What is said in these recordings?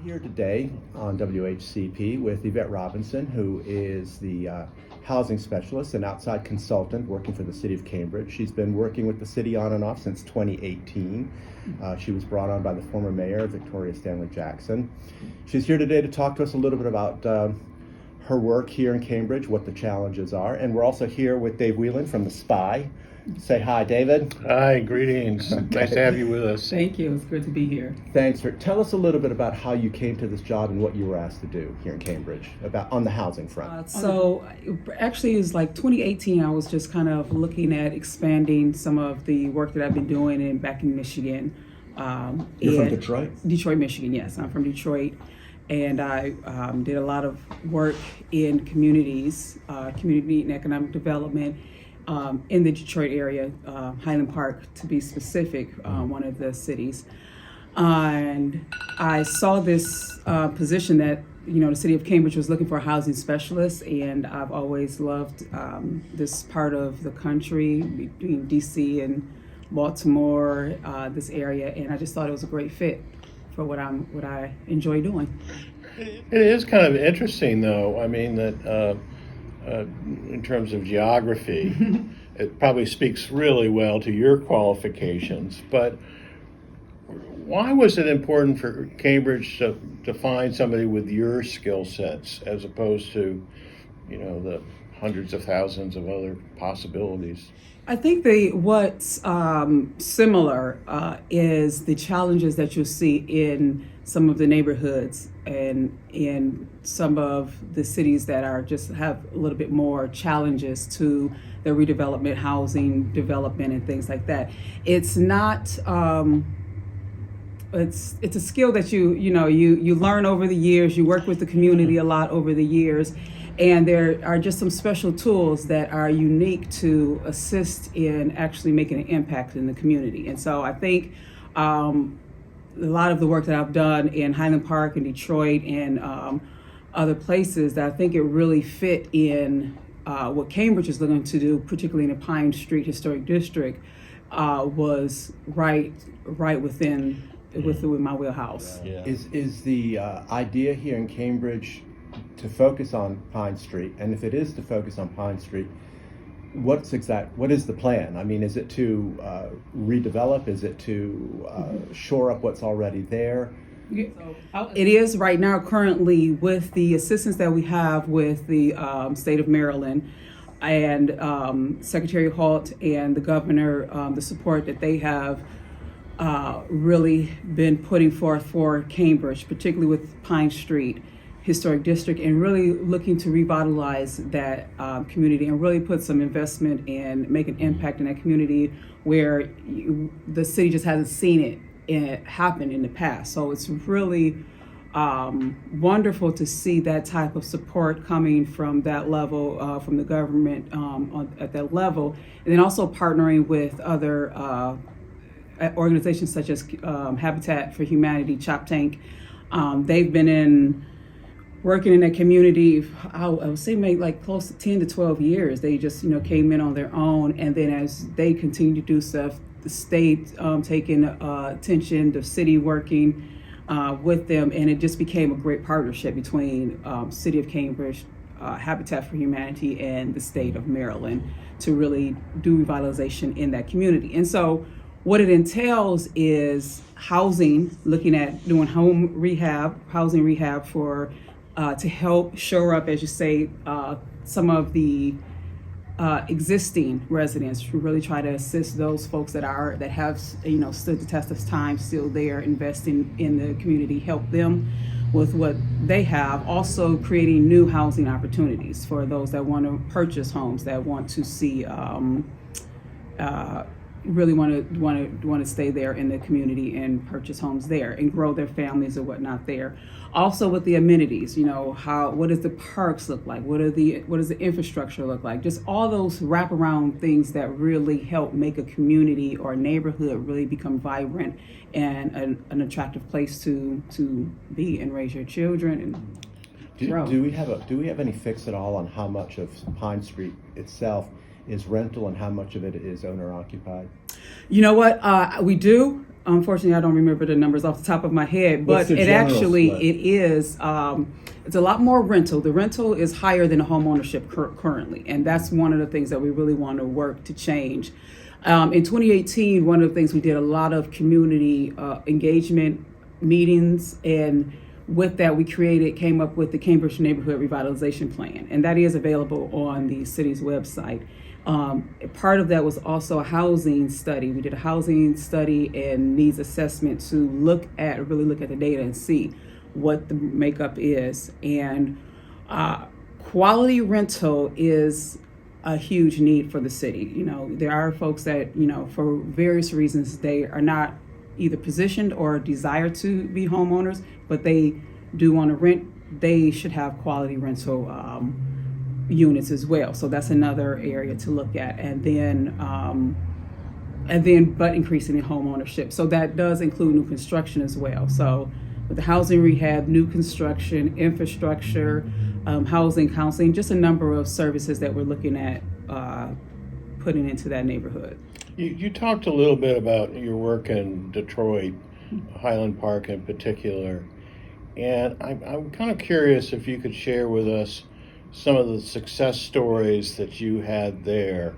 Here today on WHCP with Yvette Robinson, who is the housing specialist and outside consultant working for the City of Cambridge. She's been working with the city on and off since 2018. She was brought on by the former mayor, Victoria Stanley Jackson. She's here today to talk to us a little bit about her work here in Cambridge, what the challenges are. And we're also here with Dave Wheelan from the SPY. Say hi, David. Hi, greetings. Okay. Nice to have you with us. Thank you. It's good to be here. Thanks. Tell us a little bit about how you came to this job and what you were asked to do here in Cambridge on the housing front. So actually it was like 2018. I was just kind of looking at expanding some of the work that I've been doing back in Michigan. You're from Detroit? Detroit, Michigan, yes. I'm from Detroit. And I did a lot of work in communities, community and economic development in the Detroit area, Highland Park to be specific, one of the cities. And I saw this position that, the city of Cambridge was looking for a housing specialist, and I've always loved this part of the country between DC and Baltimore, this area, and I just thought it was a great fit for what I enjoy doing. It is kind of interesting, though. I mean, that in terms of geography, it probably speaks really well to your qualifications. But why was it important for Cambridge to find somebody with your skill sets as opposed to, the hundreds of thousands of other possibilities? I think what's similar is the challenges that you'll see in some of the neighborhoods and in some of the cities that have a little bit more challenges to the redevelopment, housing development, and things like that. It's not. It's a skill that you learn over the years. You work with the community a lot over the years. And there are just some special tools that are unique to assist in actually making an impact in the community. And so I think a lot of the work that I've done in Highland Park and Detroit and other places, that I think it really fit in what Cambridge is looking to do, particularly in the Pine Street Historic District, was right within my wheelhouse. Yeah. Is the idea here in Cambridge to focus on Pine Street? And if it is to focus on Pine Street, what is the plan? I mean, is it to redevelop? Is it to shore up what's already there? It is right now currently with the assistance that we have with the state of Maryland and Secretary Halt and the governor, the support that they have really been putting forth for Cambridge, particularly with Pine Street Historic District, and really looking to revitalize that community and really put some investment and make an impact in that community where the city just hasn't seen it happen in the past. So it's really wonderful to see that type of support coming from that level, from the government at that level, and then also partnering with other organizations such as Habitat for Humanity, Chop Tank. They've been working in that community, I would say maybe like close to 10 to 12 years. They just, came in on their own. And then as they continue to do stuff, the state taking attention, the city working with them. And it just became a great partnership between City of Cambridge, Habitat for Humanity, and the state of Maryland to really do revitalization in that community. And so what it entails is housing, looking at doing housing rehab for to help shore up, as you say, some of the existing residents, to really try to assist those folks that have stood the test of time, still there, investing in the community, help them with what they have. Also creating new housing opportunities for those that want to purchase homes, that want to see really want to stay there in the community and purchase homes there and grow their families or whatnot there. Also with the amenities, what does the parks look like? What does the infrastructure look like? Just all those wraparound things that really help make a community or a neighborhood really become vibrant and an attractive place to be and raise your children and grow. Do we have any fix at all on how much of Pine Street itself is rental and how much of it is owner occupied? You know what? We do. unfortunately, I don't remember the numbers off the top of my head, What's but the it general actually, split? it is, it's a lot more rental. The rental is higher than the homeownership currently, and that's one of the things that we really want to work to change. In 2018, one of the things we did a lot of community engagement meetings, and with that we came up with the Cambridge Neighborhood Revitalization Plan, and that is available on the city's website. Part of that was also a housing study. We did a housing study and needs assessment to really look at the data and see what the makeup is. And quality rental is a huge need for the city. You know, there are folks that, you know, for various reasons, they are not either positioned or desire to be homeowners, but they do want to rent. They should have quality rental units as well. So that's another area to look at. And then but increasing in home ownership. So that does include new construction as well. So with the housing rehab, new construction, infrastructure, housing, counseling, just a number of services that we're looking at putting into that neighborhood. You talked a little bit about your work in Detroit, Highland Park in particular, and I'm kind of curious if you could share with us some of the success stories that you had there,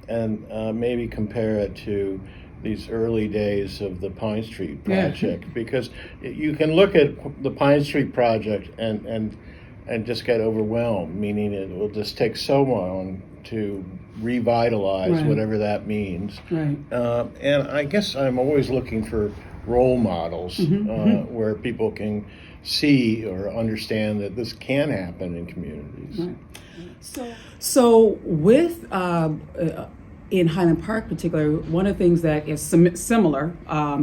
and maybe compare it to these early days of the Pine Street project. Yeah. Because you can look at the Pine Street project and just get overwhelmed, meaning it will just take so long to revitalize, right, whatever that means. Right. And I guess I'm always looking for role models where people can see or understand that this can happen in communities. Right. So with in Highland Park, particular, one of the things that is similar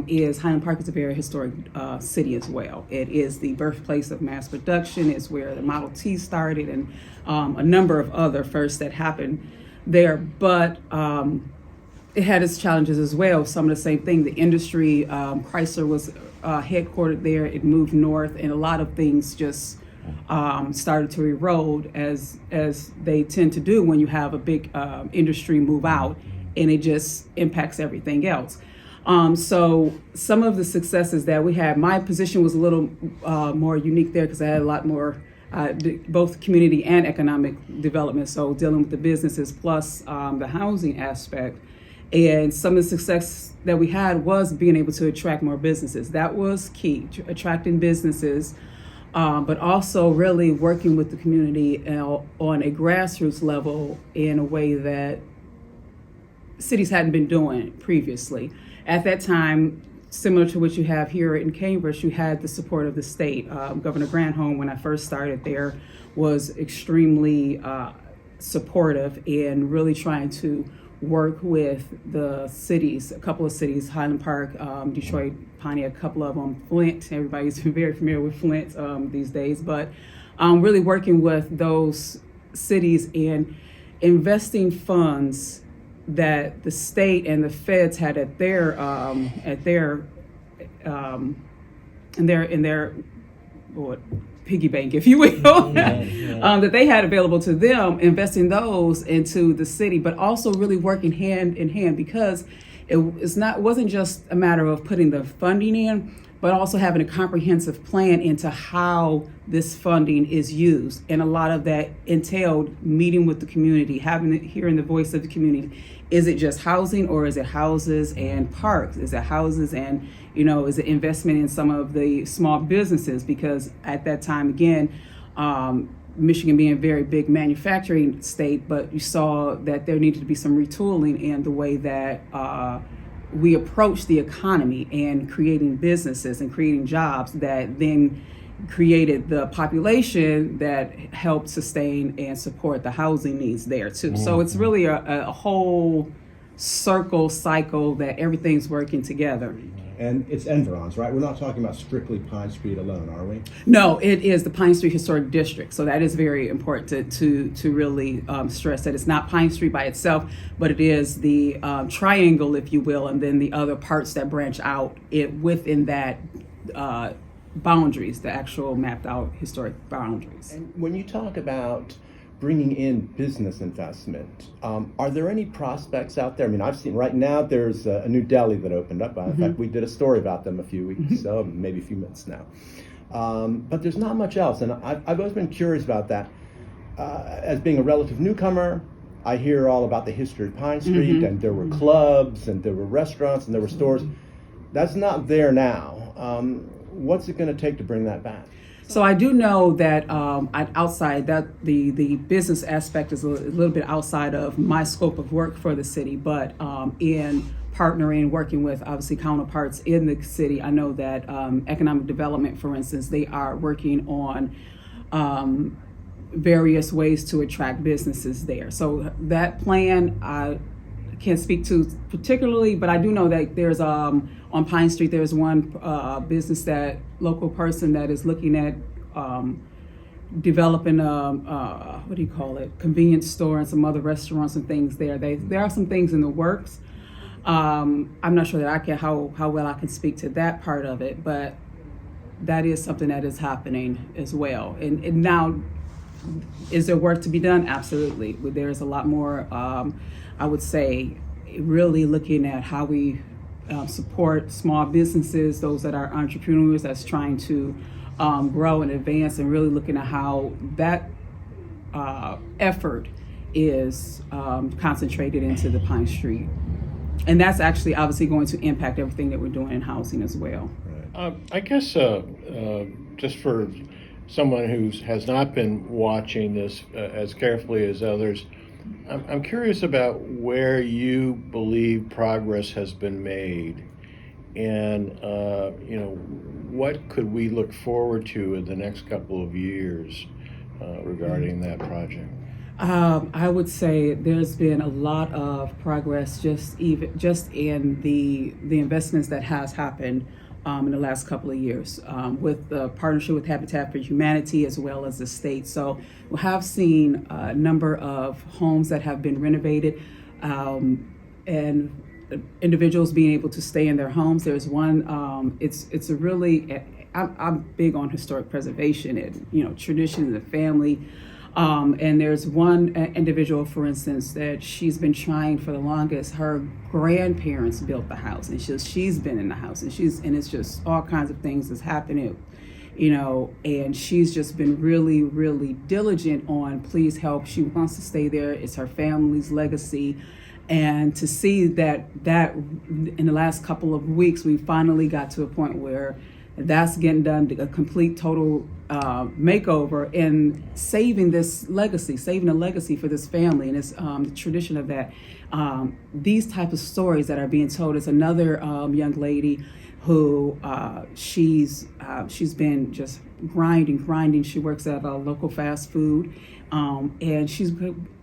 is Highland Park is a very historic city as well. It is the birthplace of mass production. It's where the Model T started, and a number of other firsts that happened there. But it had its challenges as well. Some of the same thing. The industry, Chrysler was headquartered there. It moved north, and a lot of things just started to erode as they tend to do when you have a big industry move out, and it just impacts everything else. So some of the successes that we had, my position was a little more unique there because I had a lot more both community and economic development, so dealing with the businesses plus the housing aspect. And some of the success that we had was being able to attract more businesses. That was key, attracting businesses, but also really working with the community on a grassroots level in a way that cities hadn't been doing previously. At that time, similar to what you have here in Cambridge, you had the support of the state. Governor Granholm, when I first started there, was extremely supportive in really trying to work with the cities, a couple of cities, Highland Park, Detroit, Pontiac, a couple of them, Flint. Everybody's very familiar with Flint these days, but really working with those cities and investing funds that the state and the feds had in their piggy bank, if you will, that they had available to them, investing those into the city, but also really working hand in hand, because it wasn't just a matter of putting the funding in, but also having a comprehensive plan into how this funding is used. And a lot of that entailed meeting with the community, hearing the voice of the community. Is it just housing, or is it houses and parks? Is it houses and, is it investment in some of the small businesses? Because at that time, again, Michigan being a very big manufacturing state, but you saw that there needed to be some retooling in the way that we approach the economy and creating businesses and creating jobs that then created the population that helped sustain and support the housing needs there too. So it's really a whole cycle that everything's working together. And it's environs, right? We're not talking about strictly Pine Street alone, are we? No, it is the Pine Street Historic District. So that is very important to really stress that it's not Pine Street by itself, but it is the triangle, if you will, and then the other parts that branch out within that boundaries, the actual mapped out historic boundaries. And when you talk about bringing in business investment. Are there any prospects out there? I mean, I've seen right now there's a new deli that opened up. In fact, we did a story about them a few weeks ago, maybe a few months now. But there's not much else, and I've always been curious about that. As being a relative newcomer, I hear all about the history of Pine Street, and there were clubs, and there were restaurants, and there were stores. That's not there now. What's it going to take to bring that back? So I do know that outside that the business aspect is a little bit outside of my scope of work for the city, but in partnering, working with obviously counterparts in the city, I know that economic development, for instance, they are working on various ways to attract businesses there. So that plan I can't speak to particularly, but I do know that there's on Pine Street, there's one business, that local person that is looking at developing what do you call it, convenience store and some other restaurants and things there. There are some things in the works. I'm not sure that how well I can speak to that part of it, but that is something that is happening as well. And now, is there work to be done? Absolutely. There's a lot more, I would say, really looking at how we support small businesses, those that are entrepreneurs that's trying to grow and advance, and really looking at how that effort is concentrated into the Pine Street. And that's actually obviously going to impact everything that we're doing in housing as well. I guess just for someone who has not been watching this as carefully as others, I'm curious about where you believe progress has been made, and what could we look forward to in the next couple of years regarding that project? I would say there's been a lot of progress just in the investments that has happened in the last couple of years with the partnership with Habitat for Humanity as well as the state. So we have seen a number of homes that have been renovated and individuals being able to stay in their homes. There's one, it's a really, I'm big on historic preservation and, tradition in the family. And there's one individual, for instance, that she's been trying for the longest. Her grandparents built the house, and she's been in the house, and it's just all kinds of things that's happening, and she's just been really, really diligent on please help. She wants to stay there. It's her family's legacy. And to see that in the last couple of weeks, we finally got to a point where that's getting done, a complete total makeover, and saving a legacy for this family. And it's the tradition of that. These type of stories that are being told. Is another young lady who she's been just grinding. She works at a local fast food, and she's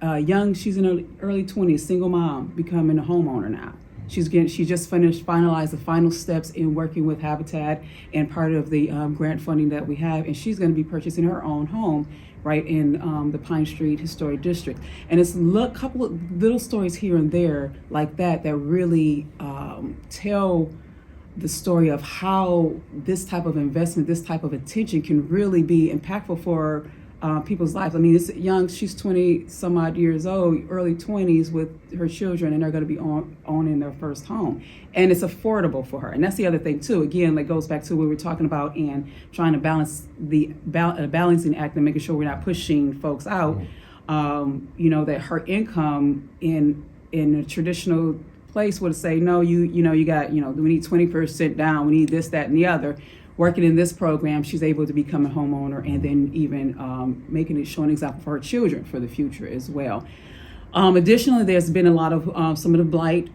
young. She's in her early 20s, single mom, becoming a homeowner now. She just finalized the final steps in working with Habitat and part of the grant funding that we have, and she's going to be purchasing her own home right in the Pine Street Historic District. And it's a couple of little stories here and there like that really tell the story of how this type of investment, this type of attention can really be impactful for people's lives. I mean, it's young. She's 20 some odd years old, early 20s with her children, and they're going to be owning their first home, and it's affordable for her. And that's the other thing too. Again, that goes back to what we were talking about and trying to balance the balancing act and making sure we're not pushing folks out. That her income in a traditional place would say, no, you got, we need 20% down, we need this, that, and the other. Working in this program, she's able to become a homeowner, and then even showing an example for her children for the future as well. Additionally, there's been a lot of some of the blight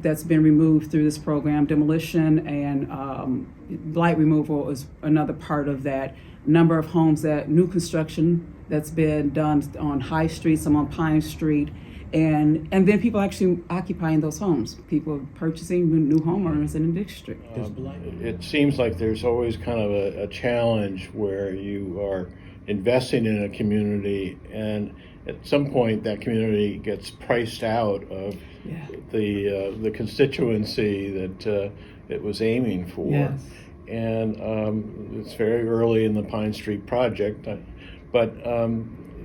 that's been removed through this program. Demolition and blight removal is another part of that. Number of homes new construction that's been done on High Street, some on Pine Street. And then people actually occupying those homes, people purchasing new homeowners in the district. It seems like there's always kind of a challenge where you are investing in a community, and at some point that community gets priced out of the constituency that it was aiming for. Yes. And it's very early in the Pine Street project, but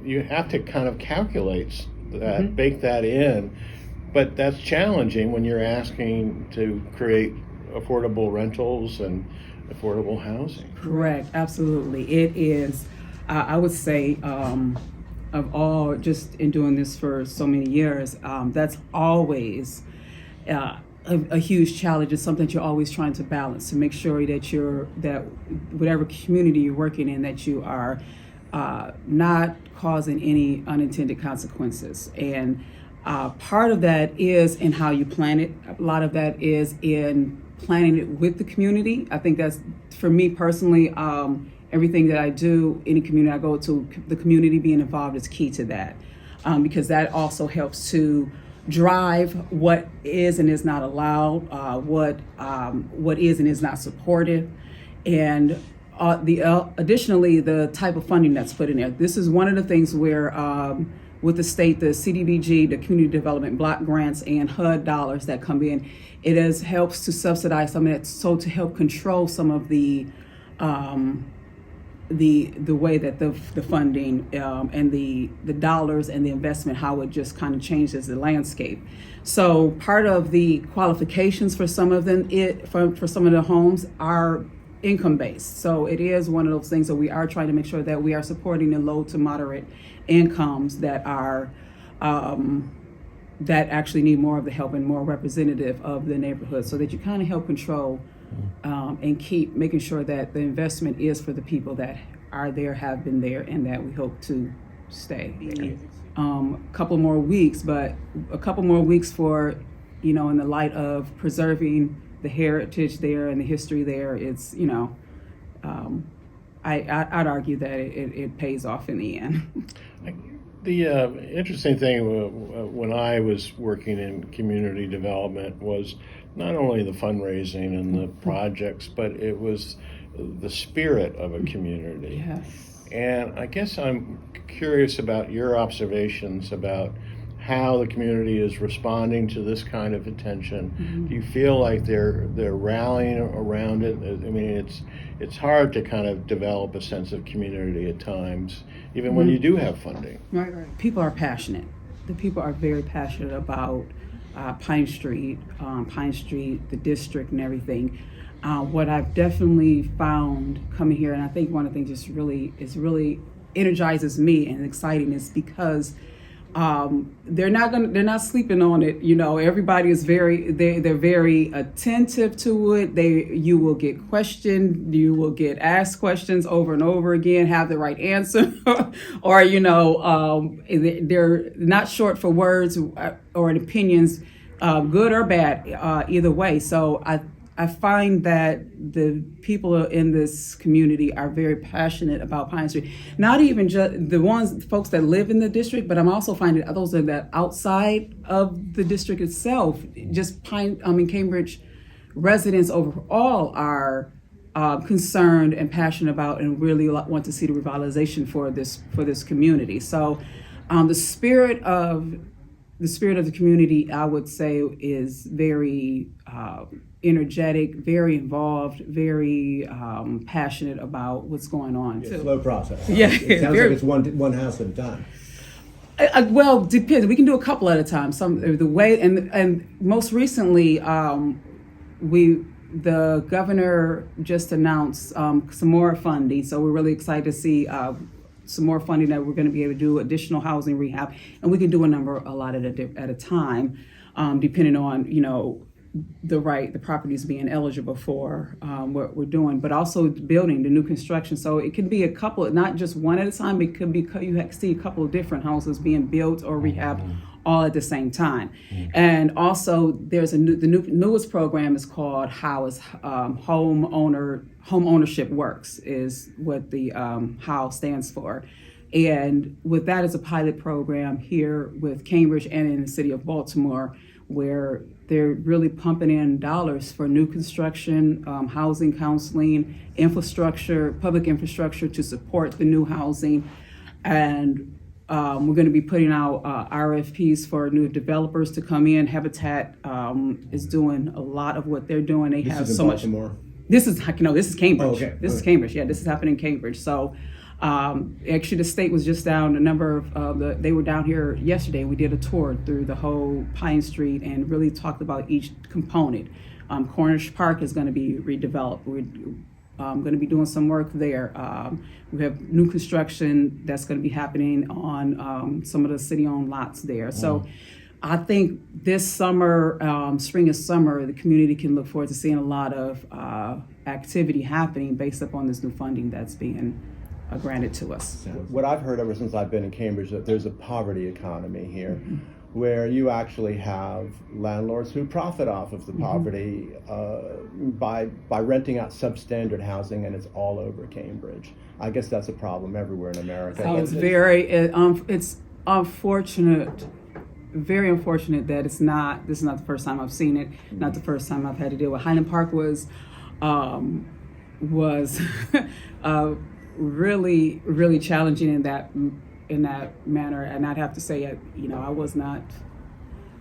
you have to kind of calculate that, bake that in, but that's challenging when you're asking to create affordable rentals and affordable housing. Correct, absolutely. It is, I would say, of all, just in doing this for so many years, that's always a huge challenge. It's something that you're always trying to balance to make sure that whatever community you're working in, that you are not causing any unintended consequences. And part of that is in how you plan it. A lot of that is in planning it with the community. I think that's, for me personally, everything that I do, any community I go to, the community being involved is key to that, because that also helps to drive what is and is not allowed, what is and is not supported, and additionally the type of funding that's put in there. This is one of the things where with the state, the CDBG, the Community Development Block Grants and HUD dollars that come in, it helps to subsidize some of that, so to help control some of the way that the funding and the dollars and the investment, how it just kind of changes the landscape. So part of the qualifications for some of them, for some of the homes, are income based. So it is one of those things that we are trying to make sure that we are supporting the low to moderate incomes that are that actually need more of the help and more representative of the neighborhood, so that you kind of help control and keep making sure that the investment is for the people that are there, have been there, and that we hope to stay. A couple more weeks for, in the light of preserving the heritage there and the history there. It's, I'd argue that it pays off in the end. The interesting thing when I was working in community development was not only the fundraising and the projects, but it was the spirit of a community. Yes. And I guess I'm curious about your observations about how the community is responding to this kind of attention. Do you feel like they're rallying around it? I mean, it's hard to kind of develop a sense of community at times, even when you do have funding. Right. People are passionate. The people are very passionate about Pine Street, the district, and everything. What I've definitely found coming here, and I think one of the things really energizes me and exciting, is because they're not sleeping on it. Everybody is they're very attentive to it. You will get questioned, you will get asked questions over and over again, have the right answer, or they're not short for words or opinions, good or bad, either way. So I find that the people in this community are very passionate about Pine Street. Not even just the folks that live in the district, but I'm also finding those that outside of the district itself. Just Cambridge residents overall are concerned and passionate about, and really want to see the revitalization for this community. So the spirit of the community, I would say, is very energetic, very involved, very passionate about what's going on. It's a slow process. Yeah, It sounds like it's one house at a time. Well, depends. We can do a couple at a time. And most recently, the governor just announced some more funding, so we're really excited to see some more funding that we're going to be able to do additional housing rehab, and we can do a lot at a time, depending on the properties being eligible for what we're doing, but also building the new construction. So it could be a couple, not just one at a time. It could be you see a couple of different houses being built or rehabbed all at the same time. And also there's the newest program is called Homeownership Works, is what the HOW stands for. And with that is a pilot program here with Cambridge and in the city of Baltimore, where they're really pumping in dollars for new construction, housing counseling, infrastructure, public infrastructure to support the new housing. And we're going to be putting out RFPs for new developers to come in. Habitat is doing a lot of what they're doing. They have so much. Baltimore. This is Cambridge. Oh, okay. This is Cambridge. Yeah, this is happening in Cambridge. So Actually, the state was just down. They were down here yesterday. We did a tour through the whole Pine Street and really talked about each component. Cornish Park is going to be redeveloped. We're going to be doing some work there. We have new construction that's going to be happening on some of the city-owned lots there. So I think this summer, spring and summer, the community can look forward to seeing a lot of activity happening based upon this new funding that's being granted to us. What I've heard ever since I've been in Cambridge, that there's a poverty economy here, where you actually have landlords who profit off of the poverty by renting out substandard housing, and it's all over Cambridge. I guess that's a problem everywhere in America. So it's it's unfortunate, very unfortunate that this is not the first time I've seen it, not the first time I've had to deal with. Highland Park was really, really challenging in that manner, and I'd have to say, I was not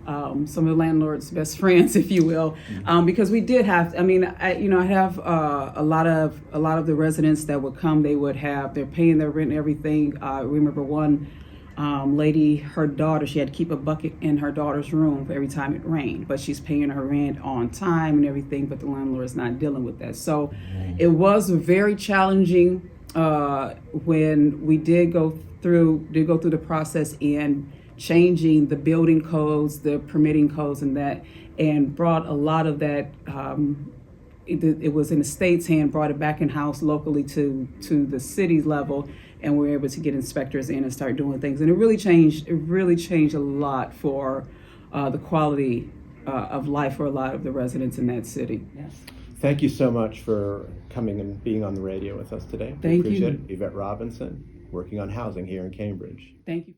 some of the landlords' best friends, if you will, because we did have. I have a lot of the residents that would come. They're paying their rent and everything. I remember one lady, her daughter, she had to keep a bucket in her daughter's room every time it rained, but she's paying her rent on time and everything, but the landlord is not dealing with that. So it was very challenging when we did go through the process in changing the building codes, the permitting codes, and brought a lot of that. It was in the state's hand, brought it back in house locally to the city's level, and we were able to get inspectors in and start doing things. And it really changed a lot for the quality of life for a lot of the residents in that city. Yes. Thank you so much for coming and being on the radio with us today. Thank Appreciate you. it. Yvette Robinson, working on housing here in Cambridge. Thank you.